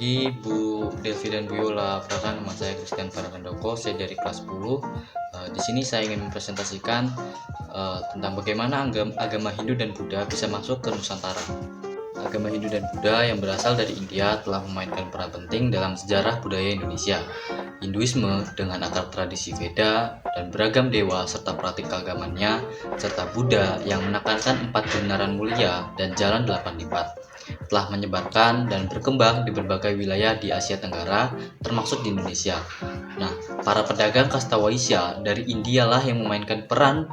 pagi Bu Delvi dan Bu Yola. Perkenalkan, nama saya Christian Farhandoko, saya dari kelas 10. Di sini saya ingin mempresentasikan tentang bagaimana agama Hindu dan Buddha bisa masuk ke Nusantara. Agama Hindu dan Buddha yang berasal dari India telah memainkan peran penting dalam sejarah budaya Indonesia. Hinduisme dengan akar tradisi Veda dan beragam dewa serta praktik keagamannya, serta Buddha yang menekankan 4 kebenaran mulia dan jalan 8 lipat, telah menyebarkan dan berkembang di berbagai wilayah di Asia Tenggara, termasuk di Indonesia. Nah, para pedagang kasta Waisya dari India lah yang memainkan peran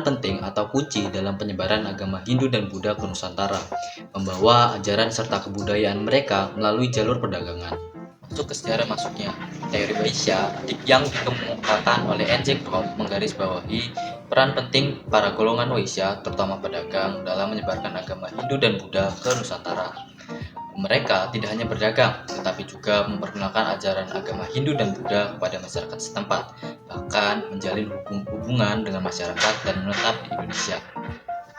penting atau kunci dalam penyebaran agama Hindu dan Buddha ke Nusantara, membawa ajaran serta kebudayaan mereka melalui jalur perdagangan. Masuk ke sejarah masuknya, teori Waisya yang dikemukakan oleh N.J. Croft menggarisbawahi peran penting para golongan Waisya, terutama pedagang, dalam menyebarkan agama Hindu dan Buddha ke Nusantara. Mereka tidak hanya berdagang, tetapi juga memperkenalkan ajaran agama Hindu dan Buddha kepada masyarakat setempat, bahkan menjalin hubungan dengan masyarakat dan menetap di Indonesia.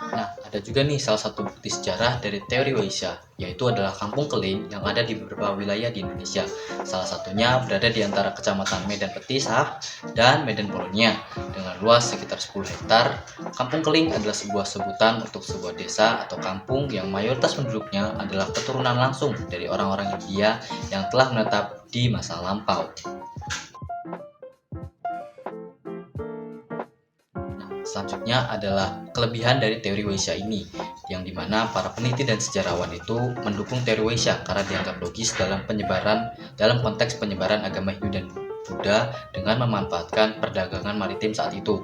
Nah, ada juga nih salah satu bukti sejarah dari teori Waisya, yaitu adalah Kampung Keling yang ada di beberapa wilayah di Indonesia. Salah satunya berada di antara kecamatan Medan Petisah dan Medan Polonia. Dengan luas sekitar 10 hektar, Kampung Keling adalah sebuah sebutan untuk sebuah desa atau kampung yang mayoritas penduduknya adalah keturunan langsung dari orang-orang India yang telah menetap di masa lampau. Selanjutnya adalah kelebihan dari teori Waisya ini, yang dimana para peneliti dan sejarawan itu mendukung teori Waisya karena dianggap logis dalam konteks penyebaran agama Hindu dan Buddha dengan memanfaatkan perdagangan maritim saat itu.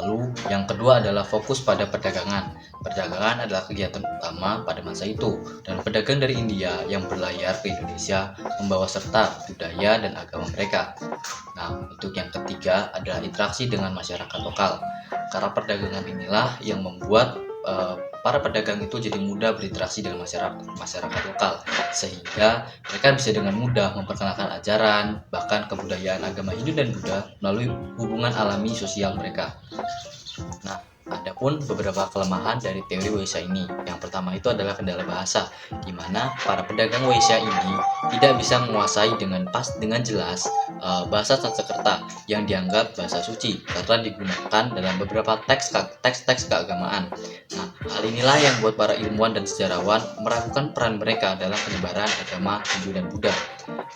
Lalu yang kedua adalah fokus pada perdagangan. Perdagangan adalah kegiatan utama pada masa itu, dan pedagang dari India yang berlayar ke Indonesia membawa serta budaya dan agama mereka. Nah, untuk yang ketiga adalah interaksi dengan masyarakat lokal. Karena perdagangan inilah yang membuat para pedagang itu jadi mudah berinteraksi dengan masyarakat lokal, sehingga mereka bisa dengan mudah memperkenalkan ajaran, bahkan kebudayaan agama Hindu dan Buddha melalui hubungan alami sosial mereka. Nah, adapun beberapa kelemahan dari teori Waisya ini. Yang pertama itu adalah kendala bahasa, di mana para pedagang Waisya ini tidak bisa menguasai dengan jelas bahasa Sanskerta yang dianggap bahasa suci karena digunakan dalam beberapa teks keagamaan. Nah, hal inilah yang membuat para ilmuwan dan sejarawan meragukan peran mereka dalam penyebaran agama Hindu dan Buddha.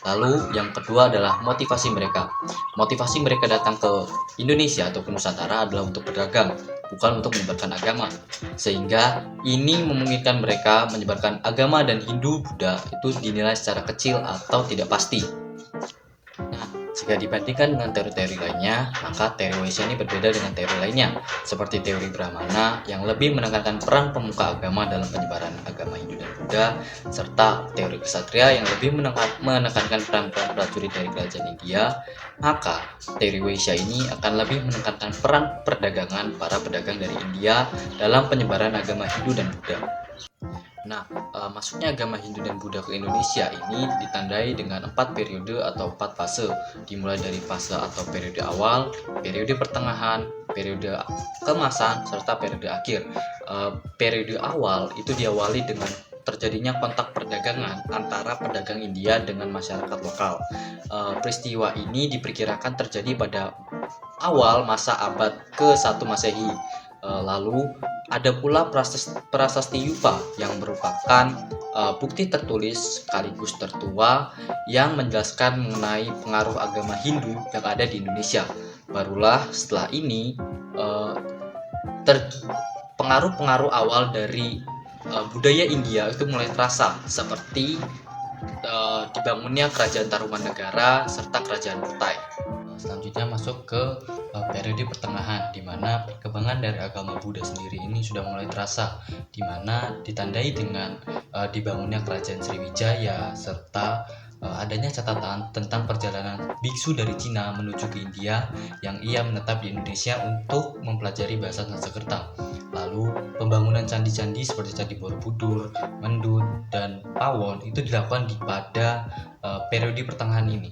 Lalu yang kedua adalah motivasi mereka. Motivasi mereka datang ke Indonesia atau ke Nusantara adalah untuk berdagang, bukan untuk menyebarkan agama. Sehingga ini memungkinkan mereka menyebarkan agama dan Hindu Buddha itu dinilai secara kecil atau tidak pasti. Nah, jika dibandingkan dengan teori-teori lainnya, maka teori Waisya ini berbeda dengan teori lainnya, seperti teori Brahmana yang lebih menekankan peran pemuka agama dalam penyebaran agama Hindu dan Buddha, serta teori Ksatria yang lebih menekankan peran prajurit dari kerajaan India. Maka teori Waisya ini akan lebih menekankan peran perdagangan para pedagang dari India dalam penyebaran agama Hindu dan Buddha. Nah, masuknya agama Hindu dan Buddha ke Indonesia ini ditandai dengan 4 periode atau 4 fase, dimulai dari fase atau periode awal, periode pertengahan, periode keemasan, serta periode akhir. Periode awal itu diawali dengan terjadinya kontak perdagangan antara pedagang India dengan masyarakat lokal. Peristiwa ini diperkirakan terjadi pada awal masa abad ke-1 Masehi. Lalu ada pula prasasti Yupa yang merupakan bukti tertulis sekaligus tertua yang menjelaskan mengenai pengaruh agama Hindu yang ada di Indonesia. Barulah setelah ini pengaruh-pengaruh awal dari budaya India itu mulai terasa, seperti dibangunnya kerajaan Tarumanegara serta kerajaan Kutai. Selanjutnya masuk ke periode pertengahan, di mana perkembangan dari agama Buddha sendiri ini sudah mulai terasa, di mana ditandai dengan dibangunnya kerajaan Sriwijaya serta adanya catatan tentang perjalanan biksu dari Cina menuju ke India yang ia menetap di Indonesia untuk mempelajari bahasa Sanskerta. Lalu pembangunan candi-candi seperti Candi Borobudur, Mendut, dan Pawon itu dilakukan pada periode pertengahan ini.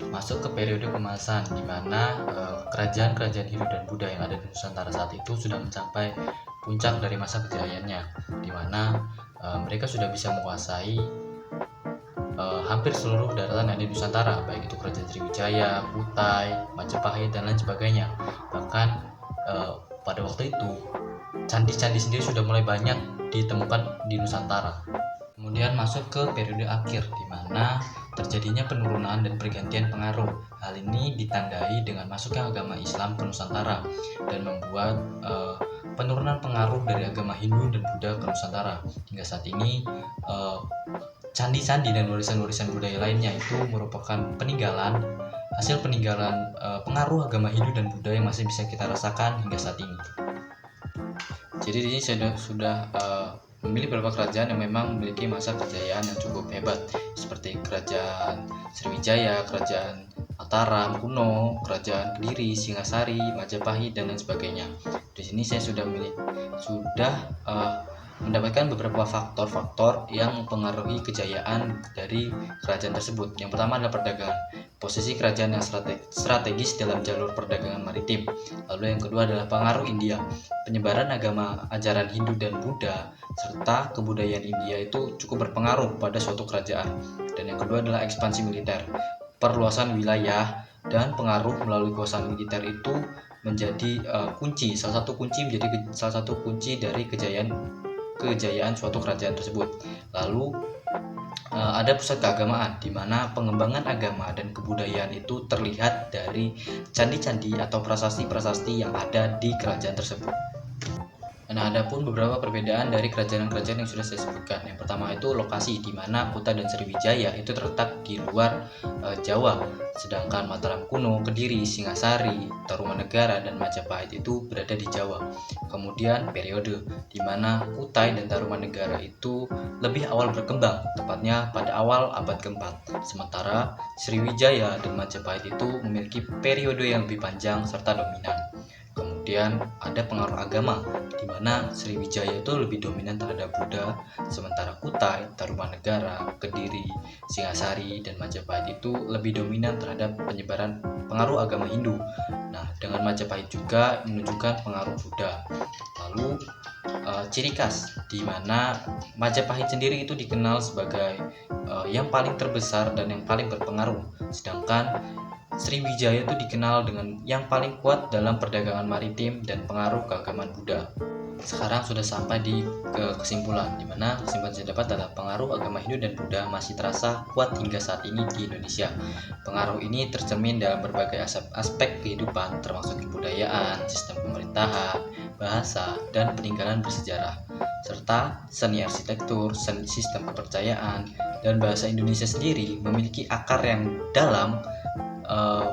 Masuk ke periode kemasan, di mana kerajaan-kerajaan Hindu dan Buddha yang ada di Nusantara saat itu sudah mencapai puncak dari masa kejayaannya, di mana mereka sudah bisa menguasai hampir seluruh daratan yang ada di Nusantara, baik itu Kerajaan Sriwijaya, Kutai, Majapahit, dan lain sebagainya. Bahkan pada waktu itu candi-candi sendiri sudah mulai banyak ditemukan di Nusantara. Kemudian masuk ke periode akhir, di mana terjadinya penurunan dan pergantian pengaruh. Hal ini ditandai dengan masuknya agama Islam ke Nusantara dan membuat penurunan pengaruh dari agama Hindu dan Buddha ke Nusantara. Hingga saat ini candi-candi dan warisan-warisan budaya lainnya itu merupakan hasil peninggalan pengaruh agama Hindu dan Buddha yang masih bisa kita rasakan hingga saat ini. Jadi di sini saya sudah memilih beberapa kerajaan yang memang memiliki masa kejayaan yang cukup hebat, seperti Kerajaan Sriwijaya, Kerajaan Mataram kuno, Kerajaan Kediri, Singasari, Majapahit, dan lain sebagainya. Di sini saya sudah mendapatkan beberapa faktor-faktor yang mempengaruhi kejayaan dari kerajaan tersebut. Yang pertama adalah perdagangan, posisi kerajaan yang strategis dalam jalur perdagangan maritim. Lalu yang kedua adalah pengaruh India, penyebaran agama ajaran Hindu dan Buddha, serta kebudayaan India itu cukup berpengaruh pada suatu kerajaan. Dan yang kedua adalah ekspansi militer, perluasan wilayah dan pengaruh melalui kekuasaan militer itu menjadi salah satu kunci dari kejayaan suatu kerajaan tersebut. Lalu ada pusat keagamaan, di mana pengembangan agama dan kebudayaan itu terlihat dari candi-candi atau prasasti-prasasti yang ada di kerajaan tersebut. Nah, ada pun beberapa perbedaan dari kerajaan-kerajaan yang sudah saya sebutkan. Yang pertama itu lokasi, di mana Kutai dan Sriwijaya itu terletak di luar Jawa, sedangkan Mataram kuno, Kediri, Singasari, Tarumanegara, dan Majapahit itu berada di Jawa. Kemudian periode, di mana Kutai dan Tarumanegara itu lebih awal berkembang, tepatnya pada awal abad keempat. Sementara Sriwijaya dan Majapahit itu memiliki periode yang lebih panjang serta dominan. Kemudian ada pengaruh agama, di mana Sriwijaya itu lebih dominan terhadap Buddha, sementara Kutai, Tarumanegara, Kediri, Singasari, dan Majapahit itu lebih dominan terhadap penyebaran pengaruh agama Hindu. Nah, dengan Majapahit juga menunjukkan pengaruh Buddha. Lalu ciri khas, di mana Majapahit sendiri itu dikenal sebagai yang paling terbesar dan yang paling berpengaruh, sedangkan Sriwijaya itu dikenal dengan yang paling kuat dalam perdagangan maritim dan pengaruh keagamaan Buddha. Sekarang sudah sampai di kesimpulan, di mana kesimpulan saya dapat adalah pengaruh agama Hindu dan Buddha masih terasa kuat hingga saat ini di Indonesia. Pengaruh ini tercermin dalam berbagai aspek kehidupan, termasuk kebudayaan, sistem pemerintahan, bahasa, dan peninggalan bersejarah, serta seni arsitektur, sistem kepercayaan, dan bahasa Indonesia sendiri memiliki akar yang dalam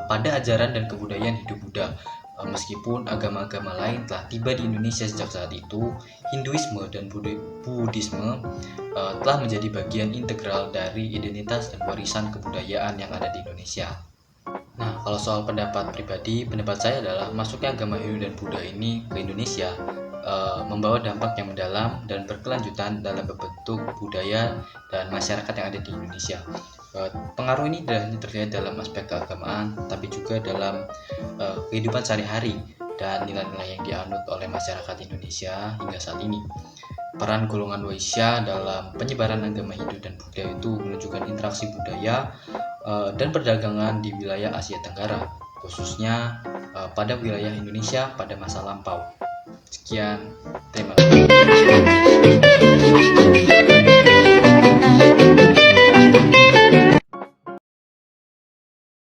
pada ajaran dan kebudayaan hidup Buddha. Meskipun agama-agama lain telah tiba di Indonesia sejak saat itu, Hinduisme dan Buddhisme telah menjadi bagian integral dari identitas dan warisan kebudayaan yang ada di Indonesia. Nah, kalau soal pendapat pribadi, pendapat saya adalah masuknya agama Hindu dan Buddha ini ke Indonesia membawa dampak yang mendalam dan berkelanjutan dalam membentuk budaya dan masyarakat yang ada di Indonesia. Pengaruh ini tidak hanya terlihat dalam aspek keagamaan, tapi juga dalam kehidupan sehari-hari dan nilai-nilai yang dianut oleh masyarakat Indonesia hingga saat ini. Peran golongan Waisya dalam penyebaran agama Hindu dan Buddha itu menunjukkan interaksi budaya dan perdagangan di wilayah Asia Tenggara, khususnya pada wilayah Indonesia pada masa lampau. Sekian, terima kasih.